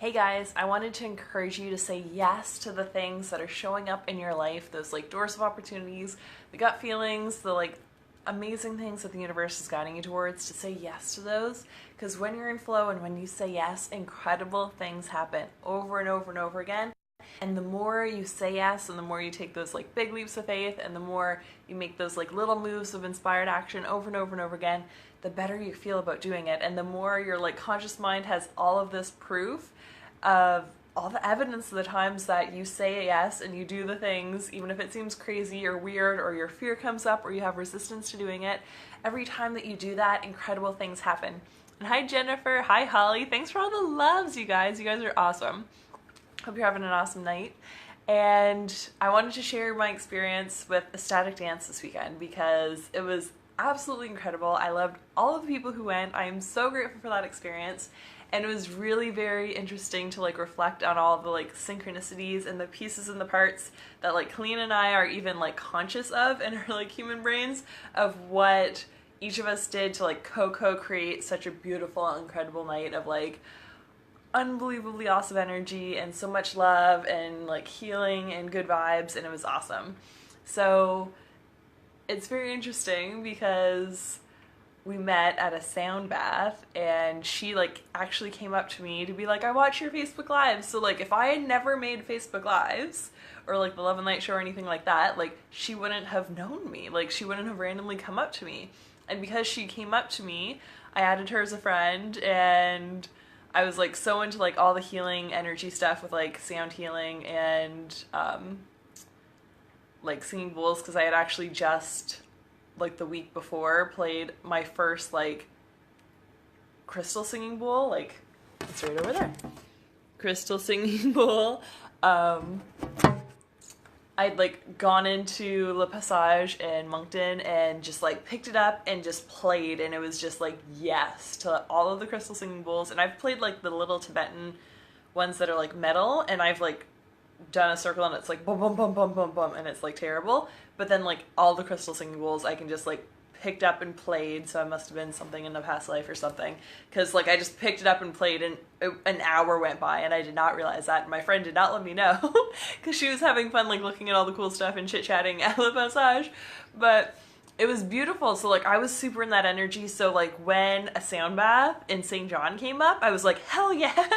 Hey guys, I wanted to encourage you to say yes to the things that are showing up in your life, those like doors of opportunities, the gut feelings, the like amazing things that the universe is guiding you towards, to say yes to those. Because when you're in flow and when you say yes, incredible things happen over and over and over again. And the more you say yes and the more you take those like big leaps of faith and the more you make those like little moves of inspired action over and over and over again, the better you feel about doing it. And the more your like conscious mind has all of this proof of all the evidence of the times that you say yes and you do the things, even if it seems crazy or weird or your fear comes up or you have resistance to doing it, every time that you do that, incredible things happen. And hi Jennifer, hi Holly, thanks for all the loves, you guys. You guys are awesome. Hope you're having an awesome night. And I wanted to share my experience with ecstatic dance this weekend because it was absolutely incredible. I loved all of the people who went. I am so grateful for that experience. And it was really very interesting to like reflect on all the like synchronicities and the pieces and the parts that like Colleen and I are even like conscious of in our like human brains, of what each of us did to like co-create such a beautiful, incredible night of like unbelievably awesome energy and so much love and like healing and good vibes, and it was awesome. So it's very interesting because we met at a sound bath and she like actually came up to me to be like, I watch your Facebook Lives. So like if I had never made Facebook Lives or like the Love and Light show or anything like that, like she wouldn't have known me. Like she wouldn't have randomly come up to me. And because she came up to me, I added her as a friend, and I was like so into like all the healing energy stuff with like sound healing and like singing bowls, because I had actually just like the week before played my first like crystal singing bowl. Like it's right over there, crystal singing bowl. I'd like gone into Le Passage in Moncton and just like picked it up and just played, and it was just like yes to all of the crystal singing bowls. And I've played like the little Tibetan ones that are like metal, and I've like done a circle and it's like bum bum bum bum bum bum and it's like terrible. But then like all the crystal singing bowls I can just like picked up and played, so I must have been something in a past life or something, because like I just picked it up and played and an hour went by and I did not realize that, and my friend did not let me know because she was having fun like looking at all the cool stuff and chit-chatting at Le Passage. But it was beautiful. So like I was super in that energy. So like when a sound bath in St. John came up, I was like, hell yes.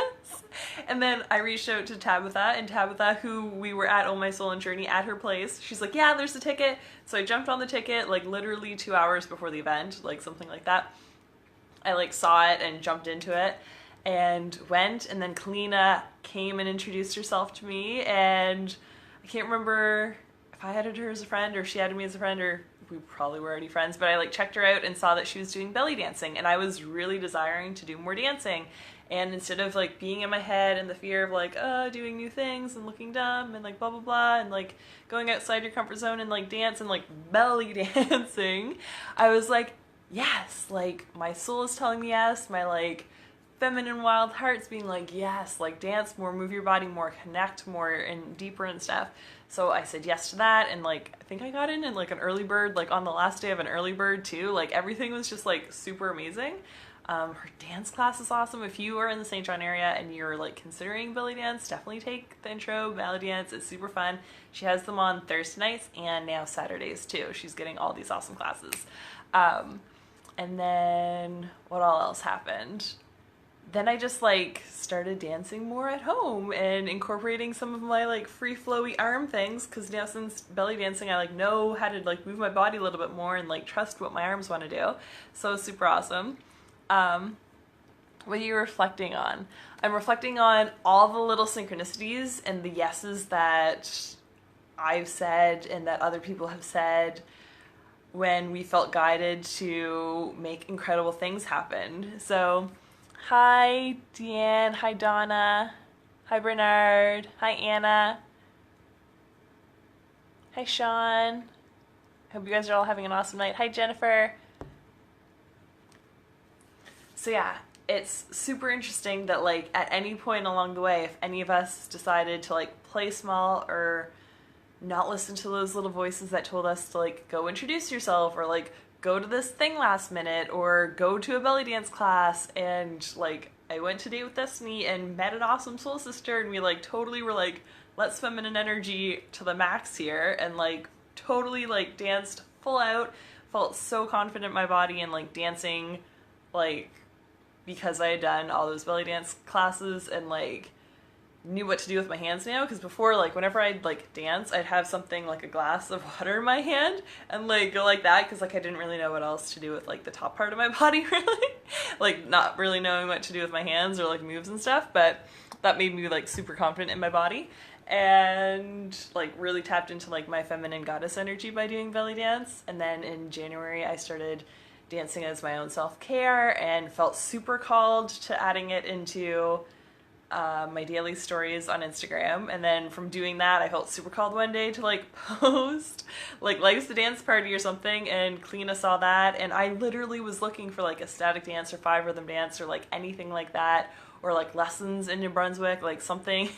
And then I reached out to Tabitha, and Tabitha, who we were at Oh My Soul and Journey at her place, she's like, yeah, there's a ticket. So I jumped on the ticket like literally 2 hours before the event, like something like that. I like saw it and jumped into it and went, and then Kalina came and introduced herself to me, and I can't remember if I added her as a friend or she added me as a friend, or we probably were already friends, but I like checked her out and saw that she was doing belly dancing, and I was really desiring to do more dancing. And instead of like being in my head and the fear of like doing new things and looking dumb and like blah blah blah and like going outside your comfort zone and like dance and like belly dancing, I was like, yes, like my soul is telling me yes, my like feminine wild heart's being like, yes, like dance more, move your body more, connect more and deeper and stuff. So I said yes to that, and like I think I got in like an early bird, like on the last day of an early bird too. Like everything was just like super amazing. Her dance class is awesome. If you are in the St. John area and you're like considering belly dance, definitely take the intro belly dance. It's super fun. She has them on Thursday nights and now Saturdays too. She's getting all these awesome classes. And then what all else happened? Then I just like started dancing more at home and incorporating some of my like free flowy arm things, because now since belly dancing I like know how to like move my body a little bit more and like trust what my arms want to do. So super awesome. What are you reflecting on? I'm reflecting on all the little synchronicities and the yeses that I've said and that other people have said when we felt guided to make incredible things happen. So hi Deanne, hi Donna, hi Bernard, hi Anna, hi Sean. Hope you guys are all having an awesome night. Hi Jennifer. So yeah, it's super interesting that like at any point along the way, if any of us decided to like play small or not listen to those little voices that told us to like go introduce yourself or like go to this thing last minute or go to a belly dance class and like I went to Date with Destiny and met an awesome soul sister, and we like totally were like, let's feminine energy to the max here, and like totally like danced full out, felt so confident in my body and like dancing, like because I had done all those belly dance classes and like knew what to do with my hands now, because before, like whenever I'd like dance, I'd have something like a glass of water in my hand and like go like that, because like I didn't really know what else to do with like the top part of my body really, like not really knowing what to do with my hands or like moves and stuff. But that made me like super confident in my body and like really tapped into like my feminine goddess energy by doing belly dance. And then in January I started dancing as my own self-care and felt super called to adding it into my daily stories on Instagram. And then from doing that, I felt super called one day to like post like Life's the Dance Party or something, and Kalina saw that, and I literally was looking for like a static dance or 5 rhythm dance or like anything like that, or like lessons in New Brunswick, like something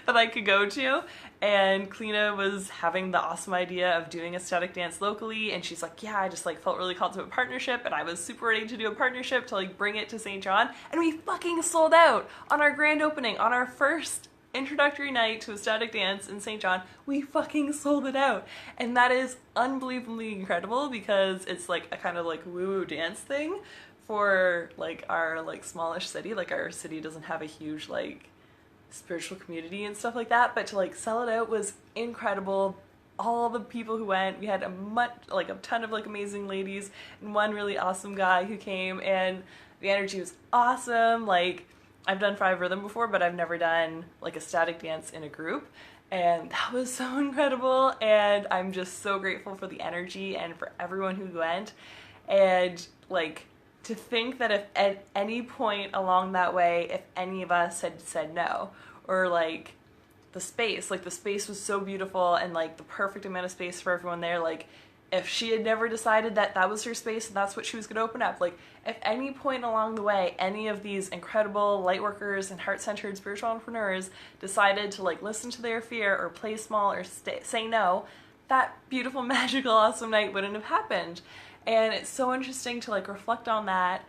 that I could go to. And Kalina was having the awesome idea of doing a static dance locally, and she's like, yeah, I just like felt really called to a partnership, and I was super ready to do a partnership to like bring it to St. John. And we fucking sold out on our grand opening, on our first introductory night to a static dance in St. John. We fucking sold it out, and that is unbelievably incredible, because it's like a kind of like woo-woo dance thing for like our like smallish city. Like our city doesn't have a huge like spiritual community and stuff like that, but to like sell it out was incredible. All the people who went, we had a ton of like amazing ladies and one really awesome guy who came, and the energy was awesome. Like I've done 5 rhythm before, but I've never done like a static dance in a group, and that was so incredible. And I'm just so grateful for the energy and for everyone who went. And like, to think that if at any point along that way, if any of us had said no, or like the space was so beautiful and like the perfect amount of space for everyone there, like if she had never decided that that was her space and that's what she was going to open up, like if any point along the way any of these incredible light workers and heart-centered spiritual entrepreneurs decided to like listen to their fear or play small or say no, that beautiful, magical, awesome night wouldn't have happened. And it's so interesting to like reflect on that,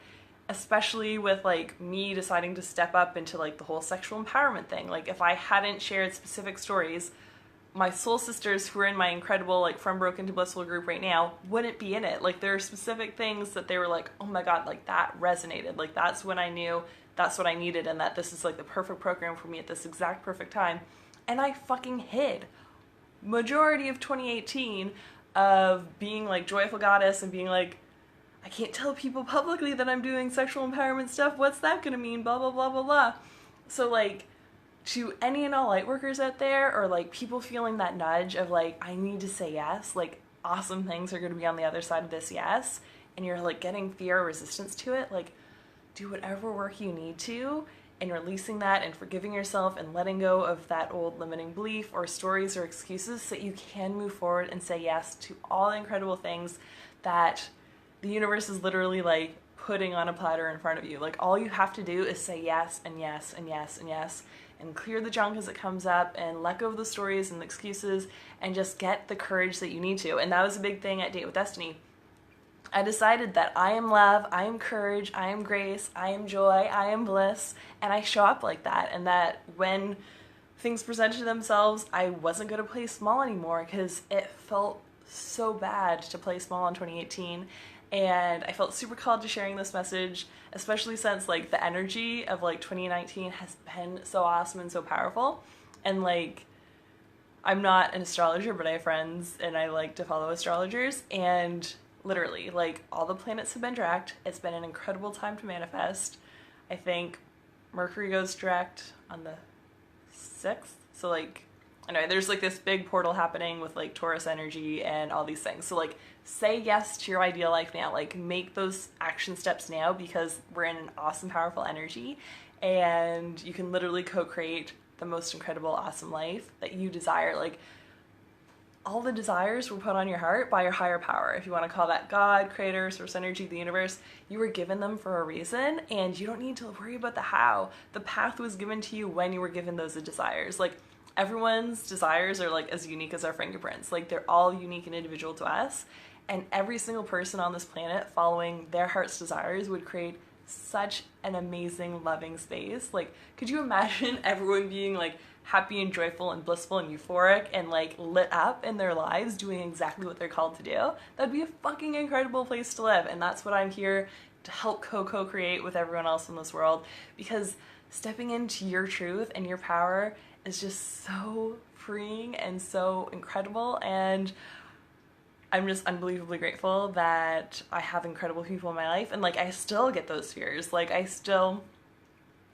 especially with like me deciding to step up into like the whole sexual empowerment thing. Like if I hadn't shared specific stories, my soul sisters who are in my incredible like From Broken to Blissful group right now wouldn't be in it. Like there are specific things that they were like, oh my god, like that resonated. Like that's when I knew that's what I needed, and that this is like the perfect program for me at this exact perfect time. And I fucking hid majority of 2018 of being like joyful goddess and being like, I can't tell people publicly that I'm doing sexual empowerment stuff. What's that gonna mean? Blah, blah, blah, blah, blah. So like, to any and all light workers out there, or like people feeling that nudge of like, I need to say yes, like awesome things are gonna be on the other side of this yes, and you're like getting fear or resistance to it, like do whatever work you need to, and releasing that and forgiving yourself and letting go of that old limiting belief or stories or excuses, so that you can move forward and say yes to all the incredible things that the universe is literally like putting on a platter in front of you. Like all you have to do is say yes and yes and yes and yes, and clear the junk as it comes up, and let go of the stories and the excuses, and just get the courage that you need to. And that was a big thing at Date with Destiny. I decided that I am love, I am courage, I am grace, I am joy, I am bliss, and I show up like that. And that when things presented themselves, I wasn't going to play small anymore, because it felt so bad to play small in 2018. And I felt super called to sharing this message, especially since like the energy of like 2019 has been so awesome and so powerful. And like, I'm not an astrologer, but I have friends and I like to follow astrologers, and literally, like, all the planets have been direct. It's been an incredible time to manifest. I think Mercury goes direct on the 6th. So, like, anyway, there's, like, this big portal happening with, like, Taurus energy and all these things. So, like, say yes to your ideal life now. Like, make those action steps now, because we're in an awesome, powerful energy. And you can literally co-create the most incredible, awesome life that you desire. Like, all the desires were put on your heart by your higher power. If you want to call that God, creator, source energy, the universe, you were given them for a reason, and you don't need to worry about the how. The path was given to you when you were given those desires. Like, everyone's desires are like as unique as our fingerprints. Like, they're all unique and individual to us, and every single person on this planet following their heart's desires would create such an amazing, loving space. Like, could you imagine everyone being like happy and joyful and blissful and euphoric and like lit up in their lives doing exactly what they're called to do? That'd be a fucking incredible place to live. And that's what I'm here to help co-create with everyone else in this world, because stepping into your truth and your power is just so freeing and so incredible. And I'm just unbelievably grateful that I have incredible people in my life. And like, I still get those fears. Like, I still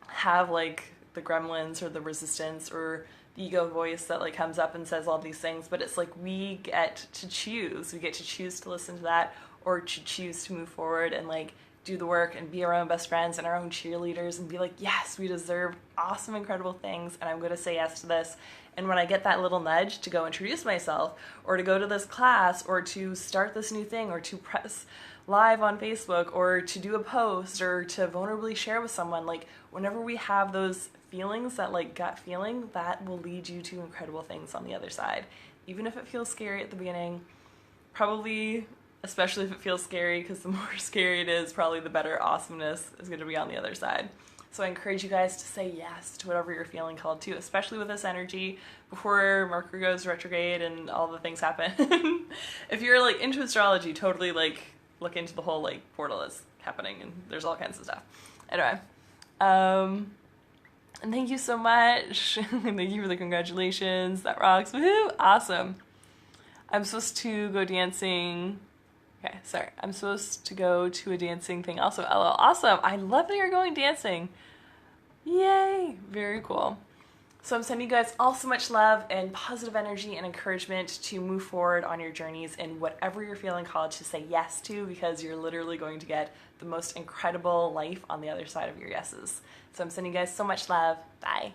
have like the gremlins or the resistance or the ego voice that like comes up and says all these things, but it's like we get to choose. We get to choose to listen to that, or to choose to move forward and like do the work and be our own best friends and our own cheerleaders and be like, yes, we deserve awesome, incredible things, and I'm going to say yes to this. And when I get that little nudge to go introduce myself, or to go to this class, or to start this new thing, or to press live on Facebook, or to do a post, or to vulnerably share with someone, like whenever we have those feelings, that like gut feeling, that will lead you to incredible things on the other side. Even if it feels scary at the beginning, probably, especially if it feels scary, because the more scary it is, probably the better awesomeness is going to be on the other side. So I encourage you guys to say yes to whatever you're feeling called to, especially with this energy before Mercury goes retrograde and all the things happen. If you're like into astrology, totally like look into the whole like portal that's happening, and there's all kinds of stuff. Anyway, and thank you so much. Thank you for the congratulations. That rocks. Woohoo! Awesome. I'm supposed to go dancing. Okay, sorry. I'm supposed to go to a dancing thing also. LOL. Awesome. I love that you're going dancing. Yay. Very cool. So I'm sending you guys all so much love and positive energy and encouragement to move forward on your journeys in whatever you're feeling called to say yes to, because you're literally going to get the most incredible life on the other side of your yeses. So I'm sending you guys so much love. Bye.